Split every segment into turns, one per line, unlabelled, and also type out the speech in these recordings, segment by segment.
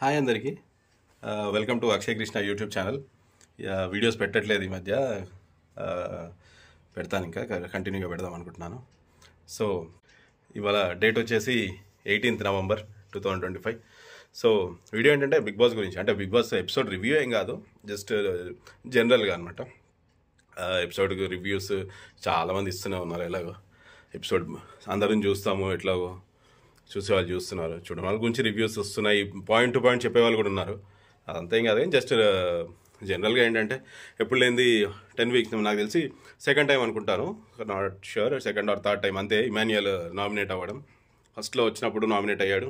Hi అందరికీ. Welcome to Akshay Krishna YouTube channel. Videos పెట్టట్లేదు ఈ మధ్య. ఆ, పెడతాను, ఇంకా కంటిన్యూగా పెడదాం అనుకుంటున్నాను. సో ఇవాళ డేట్ వచ్చేసి 18th November 2025. సో వీడియో ఏంటంటే బిగ్ బాస్ గురించి, అంటే బిగ్ బాస్ ఎపిసోడ్ రివ్యూ ఏం కాదు, జస్ట్ జనరల్గా అనమాట. ఎపిసోడ్కి రివ్యూస్ చాలామంది ఇస్తూనే ఉన్నారు. ఎలాగో ఎపిసోడ్ అందరం చూస్తాము, ఎట్లాగో చూసేవాళ్ళు చూస్తున్నారు, చూడడం వాళ్ళ గురించి రివ్యూస్ వస్తున్నాయి, పాయింట్ టు పాయింట్ చెప్పేవాళ్ళు కూడా ఉన్నారు. అదంతా ఏం కాదు, జస్ట్ జనరల్గా ఏంటంటే ఎప్పుడు లేనిది 10 weeks నాకు తెలిసి సెకండ్ టైం అనుకుంటాను, not sure, second or third time అంతే ఇమాన్యుయల్ నామినేట్ అవ్వడం. ఫస్ట్లో వచ్చినప్పుడు నామినేట్ అయ్యాడు,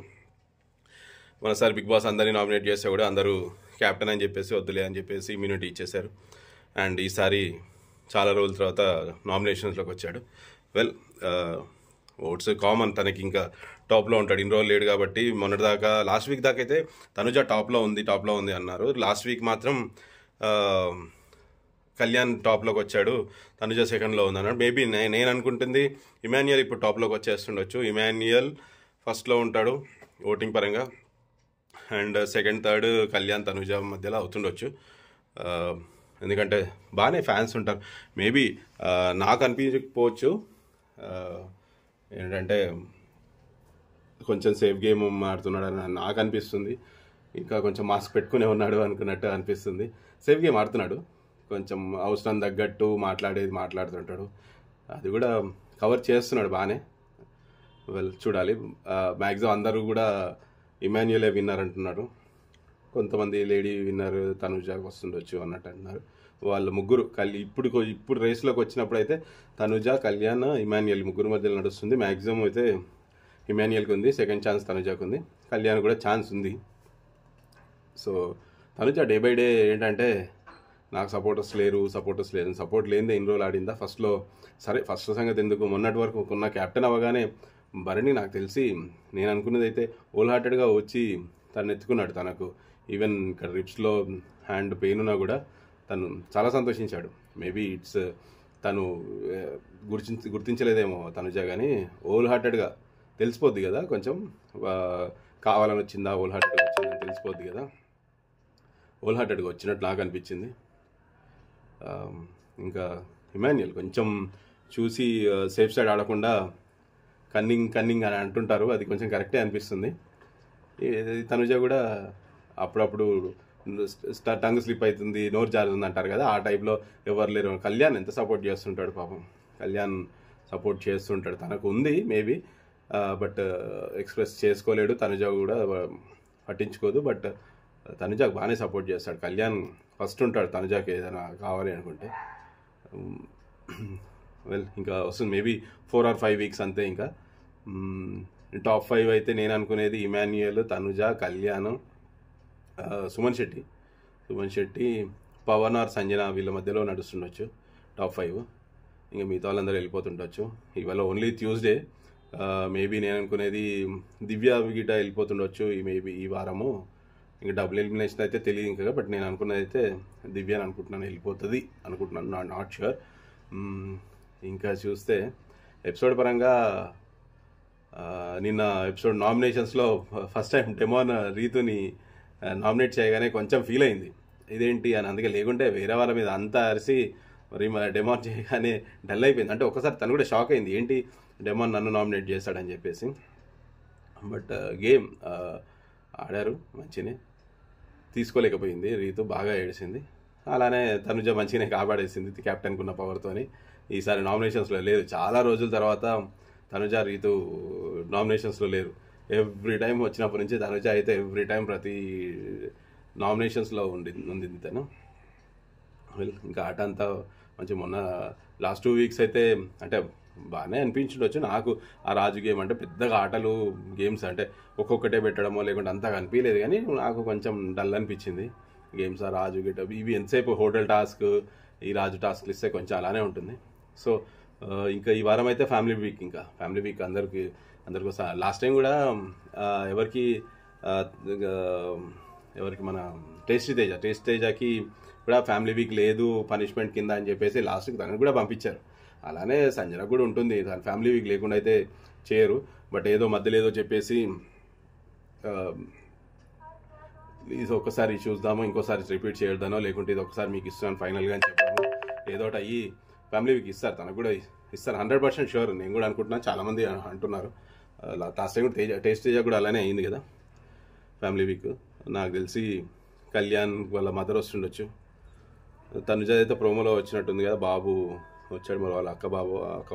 మనసారి బిగ్ బాస్ అందరినీ నామినేట్ చేస్తే కూడా అందరూ క్యాప్టెన్ అని చెప్పేసి వద్దులే అని చెప్పేసి ఇమ్యూనిటీ ఇచ్చేశారు. అండ్ ఈసారి చాలా రోజుల తర్వాత నామినేషన్స్లోకి వచ్చాడు. వెల్, ఓట్స్ కామన్, తనకి ఇంకా టాప్లో ఉంటాడు, ఇన్ని రోజులు లేడు కాబట్టి. మొన్నటిదాకా లాస్ట్ వీక్ దాకా అయితే తనుజ టాప్లో ఉంది అన్నారు. లాస్ట్ వీక్ మాత్రం కళ్యాణ్ టాప్లోకి వచ్చాడు, తనుజ సెకండ్లో ఉంది అన్నాడు. మేబీ నేను అనుకుంటుంది ఇమాన్యుయల్ ఇప్పుడు టాప్లోకి వచ్చేస్తుండొచ్చు. ఇమాన్యుయల్ ఫస్ట్లో ఉంటాడు ఓటింగ్ పరంగా, and second third Kalyan Tanuja మధ్యలో అవుతుండొచ్చు. ఎందుకంటే బాగానే ఫ్యాన్స్ ఉంటారు. మేబీ నాకు అనిపించకపోవచ్చు, ఏంటంటే కొంచెం సేఫ్ గేమ్ ఆడుతున్నాడు అని నాకు అనిపిస్తుంది. ఇంకా కొంచెం మాస్క్ పెట్టుకునే ఉన్నాడు అనుకున్నట్టు అనిపిస్తుంది. సేఫ్ గేమ్ ఆడుతున్నాడు, కొంచెం అవసరం తగ్గట్టు మాట్లాడుతుంటాడు, అది కూడా కవర్ చేస్తున్నాడు బాగానే. వెల్, చూడాలి. మ్యాక్సిమం అందరూ కూడా ఇమాన్యుయలే విన్నర్ అంటున్నారు. కొంతమంది లేడీ విన్నర్ తనుజాకి వస్తుండొచ్చు అన్నట్టు అంటున్నారు. వాళ్ళు ముగ్గురు ఇప్పుడు రేస్లోకి వచ్చినప్పుడు అయితే తనుజ, కళ్యాణ్, ఇమాన్యుయల్ ముగ్గురు మధ్యలో నడుస్తుంది. మ్యాక్సిమం అయితే ఇమాన్యుయల్కి ఉంది, సెకండ్ ఛాన్స్ తనుజాకు ఉంది, కళ్యాణ్ కూడా ఛాన్స్ ఉంది. So Tanuja day by day ఏంటంటే నాకు సపోర్ట్ లేనిదే ఇన్ని రోజులు ఆడిందా. ఫస్ట్లో సరే, ఫస్ట్ సంగతి ఎందుకు, మొన్నటి వరకు ఉన్న క్యాప్టెన్ అవ్వగానే భరణి నాకు తెలిసి నేను అనుకున్నది అయితే హోల్ హార్టెడ్గా వచ్చి తను ఎత్తుకున్నాడు. తనకు ఈవెన్ ఇక్కడ రిప్స్లో హ్యాండ్ పెయిన్ ఉన్నా కూడా తను చాలా సంతోషించాడు. మేబీ తను గుర్తించలేదేమో తనుజ, కానీ హోల్ హార్టెడ్గా తెలిసిపోద్ది కదా, కొంచెం కావాలని వచ్చిందా హోల్ హార్టెడ్గా వచ్చిందని తెలిసిపోద్ది కదా. హోల్ హార్టెడ్గా వచ్చినట్టు నాకు అనిపించింది. ఇంకా ఇమాన్యుయల్ కొంచెం చూసి సేఫ్ సైడ్ ఆడకుండా కన్నింగ్ అని అంటుంటారు, అది కొంచెం కరెక్టే అనిపిస్తుంది. తనుజ కూడా అప్పుడప్పుడు టంగ్ స్లిప్ అవుతుంది, నోరు జారుతుంది అంటారు కదా, ఆ టైప్లో ఎవరు లేరు. కళ్యాణ్ ఎంత సపోర్ట్ చేస్తుంటాడు పాపం, కళ్యాణ్ సపోర్ట్ చేస్తుంటాడు, తనకు ఉంది మేబీ, బట్ ఎక్స్ప్రెస్ చేసుకోలేడు. తనుజ కూడా పట్టించుకోదు, బట్ తనుజాకు బాగానే సపోర్ట్ చేస్తాడు. కళ్యాణ్ ఫస్ట్ ఉంటాడు తనుజాకి ఏదైనా కావాలి అనుకుంటే. వెల్, ఇంకా వస్తుంది మేబీ 4 or 5 weeks అంతే. ఇంకా టాప్ 5 అయితే నేను అనుకునేది ఇమాన్యుయల్, తనుజ, కళ్యాణ్, సుమన్ శెట్టి, పవన్ ఆర్ సంజన, వీళ్ళ మధ్యలో నడుస్తుండొచ్చు టాప్ 5. ఇంకా మిగతా వాళ్ళందరూ వెళ్ళిపోతుండొచ్చు. ఇవాళ ఓన్లీ ట్యూస్డే. మేబీ నేను అనుకునేది దివ్య గిట వెళ్ళిపోతుండొచ్చు ఈ వారము. ఇంకా డబుల్ ఎలిమినేషన్ అయితే తెలియదు ఇంకా, బట్ నేను అనుకున్నది అయితే దివ్య అని అనుకుంటున్నాను, వెళ్ళిపోతుంది అనుకుంటున్నాను, నాట్ షూర్. ఇంకా చూస్తే ఎపిసోడ్ పరంగా నిన్న ఎపిసోడ్ నామినేషన్స్లో ఫస్ట్ టైం డెమాన్ రీతుని నామినేట్ చేయగానే కొంచెం ఫీల్ అయింది, ఇదేంటి అని. అందుకే లేకుంటే వేరే వాళ్ళ మీద అంతా అరిసి మరి డెమాన్ చేయగానే డల్ అయిపోయింది. అంటే ఒకసారి తను కూడా షాక్ అయింది, ఏంటి డెమాన్ నన్ను నామినేట్ చేస్తాడని చెప్పేసి. బట్ గేమ్ ఆడారు మంచినే, తీసుకోలేకపోయింది రీతు, బాగా ఏడిసింది. అలానే తనుజ మంచిగానే కాపాడేసింది క్యాప్టెన్కి ఉన్న పవర్తోని. ఈసారి నామినేషన్స్లో లేదు, చాలా రోజుల తర్వాత తనుజ, రీతు నామినేషన్స్లో లేరు. ఎవ్రీ టైం వచ్చినప్పటి నుంచి తనుజ అయితే ఎవ్రీ టైం ప్రతి నామినేషన్స్లో ఉంది తను. ఇంకా ఆట అంతా మంచి. మొన్న లాస్ట్ 2 weeks అయితే అంటే బాగానే అనిపించుండొచ్చు నాకు. ఆ రాజు గేమ్ అంటే పెద్దగా ఆటలు గేమ్స్ అంటే ఒక్కొక్కటే పెట్టడమో లేకుంటే అంతగా అనిపించలేదు, కానీ నాకు కొంచెం డల్ అనిపించింది గేమ్స్. ఆ రాజు గిట్ట ఇవి ఎంతసేపు హోటల్ టాస్క్, ఈ రాజు టాస్క్లు ఇస్తే కొంచెం అలానే ఉంటుంది. సో ఇంకా ఈ వారం అయితే ఫ్యామిలీ వీక్ అందరికి లాస్ట్ టైం కూడా ఎవరికి మన టేస్టీ తేజకి కూడా ఫ్యామిలీ వీక్ లేదు, పనిష్మెంట్ కింద అని చెప్పేసి లాస్ట్కి తనని కూడా పంపించారు. అలానే సంజన కూడా ఉంటుంది, తన ఫ్యామిలీ వీక్ లేకుండా అయితే చేయరు. బట్ ఏదో మధ్యలో ఏదో చెప్పేసి ప్లీజ్ ఒక్కసారి చూద్దాము, ఇంకోసారి రిపీట్ చేయొద్దానో, లేకుంటే ఇది ఒకసారి మీకు ఇస్తున్నాను ఫైనల్గా అని చెప్పాము. ఏదో ఒకటి అయ్యి ఫ్యామిలీ వీక్ ఇస్తారు, తనకు కూడా ఇస్తారు 100% షూర్. నేను కూడా అనుకుంటున్నాను, చాలామంది అంటున్నారు. లాస్ట్ టైం కూడా టేస్ట్ తేజ కూడా అలానే అయింది కదా ఫ్యామిలీ వీక్. నాకు తెలిసి కళ్యాణ్ వాళ్ళ మదర్ వస్తుండొచ్చు. తనుజ అయితే ప్రోమోలో వచ్చినట్టుంది కదా, బాబు వచ్చాడు మరి, వాళ్ళ అక్క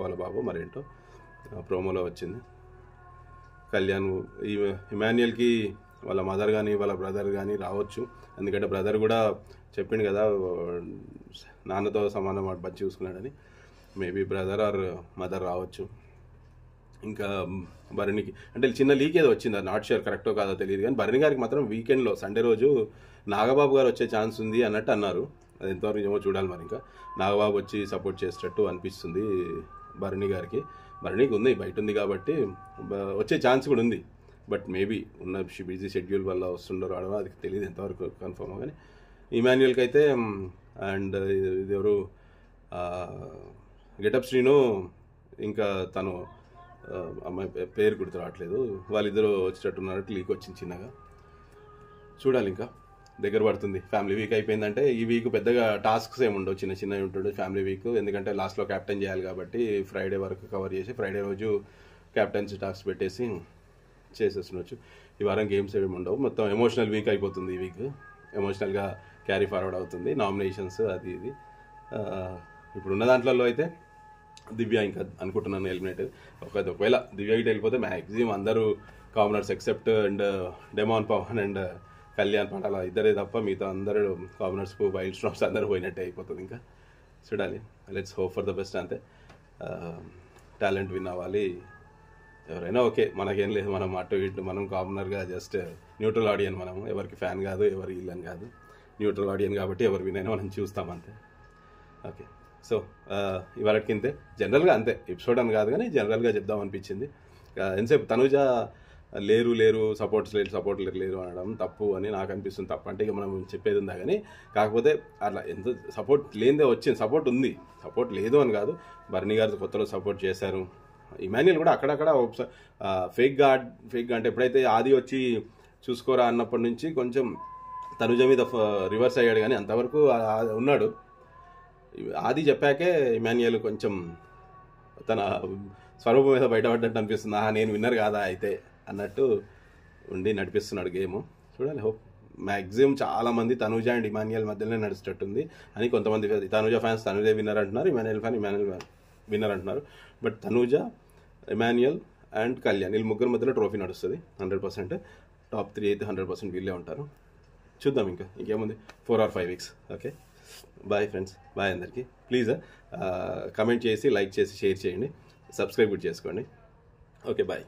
వాళ్ళ బాబు మరేంటో ప్రోమోలో వచ్చింది. కళ్యాణ్ ఇమాన్యుయల్కి వాళ్ళ మదర్ కానీ వాళ్ళ బ్రదర్ కానీ రావచ్చు, ఎందుకంటే బ్రదర్ కూడా చెప్పిండు కదా నాన్నతో సమానం వాడు మంచి చూసుకున్నాడని. మేబీ బ్రదర్ ఆర్ మదర్ రావచ్చు. ఇంకా భరణికి అంటే చిన్న లీక్ ఏదో వచ్చింది, నాట్ షూర్ కరెక్టో కాదో తెలియదు, కానీ భరణి గారికి మాత్రం వీకెండ్లో సండే రోజు నాగబాబు గారు వచ్చే ఛాన్స్ ఉంది అన్నట్టు అన్నారు. అది ఎంతవరకు ఏమో చూడాలి మరి. ఇంకా నాగబాబు వచ్చి సపోర్ట్ చేసేటట్టు అనిపిస్తుంది భరణి గారికి. భరణికి ఉంది, బయట ఉంది కాబట్టి వచ్చే ఛాన్స్ కూడా ఉంది. బట్ మేబీ ఉన్న బిజీ షెడ్యూల్ వల్ల వస్తుండో రావడం అది తెలియదు ఎంతవరకు కన్ఫర్మ్. కానీ ఇమాన్యుయల్కి అయితే అండ్ ఇది ఎవరు గెటప్ శ్రీను ఇంకా తను అమ్మాయి పేరు గుర్తు రావట్లేదు, వాళ్ళిద్దరూ వచ్చేటట్టున్నట్టు లీక్ వచ్చింది చిన్నగా. చూడాలి, ఇంకా దగ్గర పడుతుంది. ఫ్యామిలీ వీక్ అయిపోయిందంటే ఈ వీక్ పెద్దగా టాస్క్స్ ఏమి ఉండవు, చిన్న చిన్నవి ఉంటుంది ఫ్యామిలీ వీక్. ఎందుకంటే లాస్ట్లో క్యాప్టెన్ చేయాలి కాబట్టి ఫ్రైడే వరకు కవర్ చేసి ఫ్రైడే రోజు క్యాప్టెన్సీ టాస్క్ పెట్టేసి చేసేస్తుండొచ్చు. ఈ వారం గేమ్స్ ఏమి ఉండవు, మొత్తం ఎమోషనల్ వీక్ అయిపోతుంది. ఈ వీక్ ఎమోషనల్గా క్యారీ ఫార్వర్డ్ అవుతుంది, నామినేషన్స్ అది ఇది. ఇప్పుడున్న దాంట్లో అయితే దివ్య ఇంకా అనుకుంటున్నాను ఎలిమినేట్. ఒకవేళ దివ్య ఇటు వెళ్ళిపోతే మ్యాక్సిమం అందరూ commoners except and demon Pavan and Kalyan Padala ఇద్దరే తప్ప మిగతా అందరూ కామనర్స్ వైల్డ్ స్టార్స్ అందరూ పోయినట్టే అయిపోతుంది. ఇంకా చూడాలి, let's hope for the best. అంతే, టాలెంట్ విన్ అవ్వాలి ఎవరైనా ఓకే, మనకేం లేదు. మనం అటు ఇటు మనం కామనర్గా జస్ట్ న్యూట్రల్ ఆడియన్, మనము ఎవరికి ఫ్యాన్ కాదు, ఎవరి ఇల్లని కాదు, న్యూట్రల్ ఆడియన్ కాబట్టి ఎవరు వినైనా మనం చూస్తాం అంతే. ఓకే, సో ఇవాళకి ఇంతే. జనరల్గా అంతే, ఎపిసోడ్ అని కాదు కానీ జనరల్గా చెప్దాం అనిపించింది. ఎంతసేపు తనుజ లేరు సపోర్ట్ లేరు అనడం తప్పు అని నాకు అనిపిస్తుంది. తప్పు అంటే ఇక మనం చెప్పేది ఉందా కానీ, కాకపోతే అట్లా ఎంత సపోర్ట్ లేనిదే వచ్చింది. సపోర్ట్ ఉంది, సపోర్ట్ లేదు అని కాదు. భరణి గారు కొత్తలో సపోర్ట్ చేశారు. ఇమాన్యుయల్ కూడా అక్కడక్కడ ఫేక్గా అంటే ఎప్పుడైతే ఆది వచ్చి చూసుకోరా అన్నప్పటి నుంచి కొంచెం తనుజ మీద రివర్స్ అయ్యాడు, కానీ అంతవరకు ఉన్నాడు. ఆది చెప్పాకే ఇమాన్యుయల్ కొంచెం తన స్వరూపం మీద బయటపడ్డట్టు అనిపిస్తుంది. నేను విన్నర్ కాదా అయితే అన్నట్టు ఉండి నడిపిస్తున్నాడు గేమ్. చూడాలి, హోప్ మ్యాక్సిమం చాలామంది తనుజ అండ్ ఇమాన్యుయల్ మధ్యలోనే నడిచేటట్టుంది అని. కొంతమంది తనుజ ఫ్యాన్స్ తనుజే విన్నర్ అంటున్నారు, ఇమాన్యుయల్ విన్నర్ అంటున్నారు. బట్ తనుజ, ఇమాన్యుయల్ అండ్ కళ్యాణ్ వీళ్ళు ముగ్గురు మధ్యలో ట్రోఫీ నడుస్తుంది 100%. టాప్ 3 అయితే 100% వీళ్ళే ఉంటారు. చూద్దాం, ఇంకేముంది 4 or 5 weeks. Okay, bye friends, bye అందరికీ. ప్లీజ్ కమెంట్ చేసి, లైక్ చేసి, షేర్ చేయండి, సబ్స్క్రైబ్ కూడా చేసుకోండి. Okay, bye.